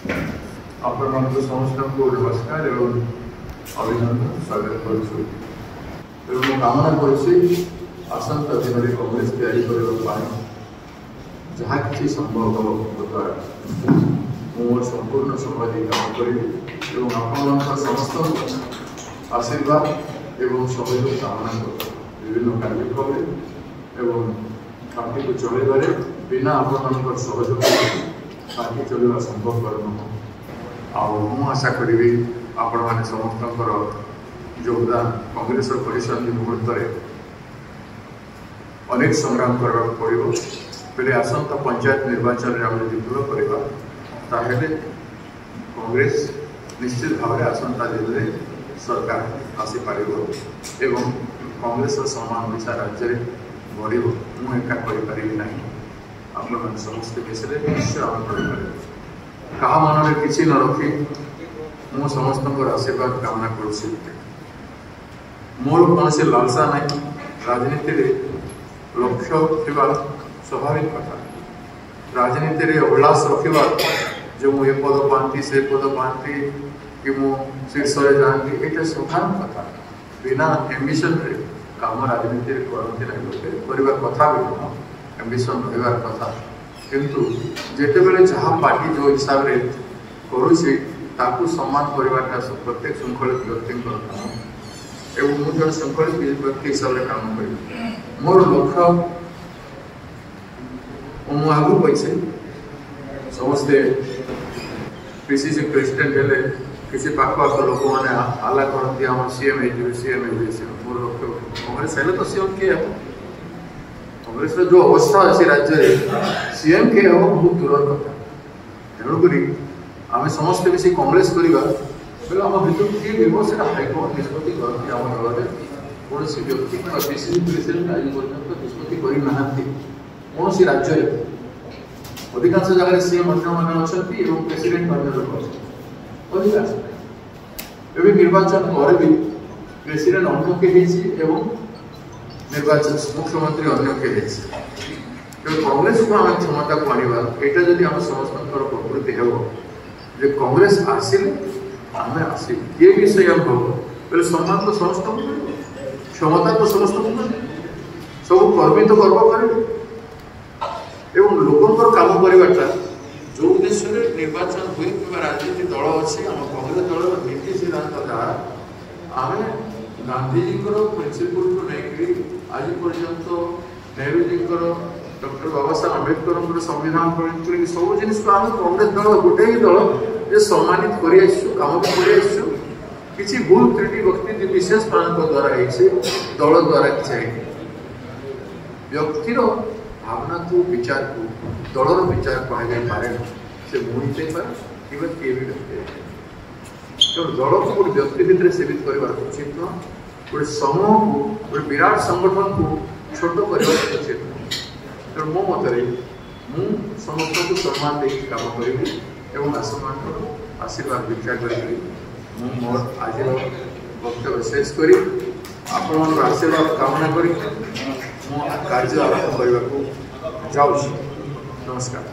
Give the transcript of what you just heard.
आपण समस्त को नमस्कार एवं अभिनंदन स्वागत करुँ कामना करसंत दिन में कांग्रेस तैयारी करने जहाँ कि संभव होगा मोर संपूर्ण समय दे काम करी आप समस्त आशीर्वाद एवं सहयोग कामना कर विभिन्न कार्यक्रम एवं पार्टी को चलैबारे बिना आप सहयोग पार्टी चलवा संभवपर नुह आशा करी आपण मैंने समस्त योगदान कांग्रेस परिसंधि मुहूर्त अनेक संग्राम करने पड़ो पहले आसंता पंचायत निर्वाचन में आम विफल करवा कांग्रेस निश्चित भाव में आसंता दिन में सरकार आसीपर एवं कांग्रेस समान ओडिशा राज्य में बढ़ मुझा करी ना आप समस्त मिश्रे निश्चय आम कर क्या मन में किसी न रखी मु समस्त आशीर्वाद कामना कर मोर कौन से लालसा ना राजनीति लक्ष्य थी स्वाभाविक कथा राजनीति अभिलाष रखा जो मुझे पद पाती से पद पाती कि मु शीर्ष जाती ये साधारण कथा बिना एम्बिशन काम राजनीति करते ना करने कथा भी नुह एम्बिशन रही कथा किंतु जिते बड़े जहाँ पार्टी जो हिसाब से करुँची ताकू सम्मान करवाटा प्रत्येक श्रृंखलित व्यक्ति काम एवं मुझे श्रृंखलित व्यक्ति हिसाब से काम कर मोर लक्ष्य मुझे कैसे समस्ते पीसीसी प्रेसिडेंट हेले किसी पाख लोक मैंने आला करती आम सीएम सीएम मोर लक्ष्य कांग्रेस हेले तो सीएम किए कांग्रेस जो अवस्था अच्छी राज्य में सीएम किए हम बहुत दूर कथा तेणुक आम समस्ते मिसी कांग्रेस करवा बोले आम भर किए जीव से हाइकमांड निष्पत्ति करती आम दल में कौन व्यक्ति पीसीसी प्रेसिडेंट आज पर्यटन निष्पत्ति करना कौन सी राज्य अधिकांश जगह सीएम मैंने अच्छा प्रेसिडेंट लोग अधिकांश निर्वाचन पर भी प्रेसिडेंट अन्य के निर्वाचन मुख्यमंत्री अन्य के कांग्रेस को आम क्षमता को आने यहाँ जब आम समस्त प्रकृति हो कांग्रेस आसिले आम आस किए भी सीएम हो बोले सम्मान तो समस्त क्षमता तो समस्त सब कर्मी तो गर्व करेंगे एवं लोकंर काम करवाटा जो उद्देश्य निर्वाचन हुए कि राजनीति दल अच्छी आम कांग्रेस दल नीति सिद्धांत जहाँ आम गांधीजी प्रिंसिपल को लेकर आज पर्यंत नेहरू जी डॉक्टर बाबा साहब आंबेडकर संविधान प्रणीत सब जिन को आम कांग्रेस दल गोटे ही दल जो सम्मानित कर काम किसी भूल त्रुटि व्यक्ति विशेष मान द्वारा दल द्वारा किसी व्यक्तिर भावना को विचार को दलर विचार कह पारे से मुझे पारे कि किए भी व्यक्ति तेणु दल को गोटे व्यक्ति भितर सीमित करवा उचित नुह गोटे समूह को गोटे विराट संगठन को छोट करवा उचित नुह तेणु मो मत समस्त को सम्मान दे काम करी आसमान आशीर्वाद भिक्षा करी मोर आज वक्तव्य शेष करी आपण आशीर्वाद कामना करी कार्य आरंभ करने को जाऊँ। नमस्कार।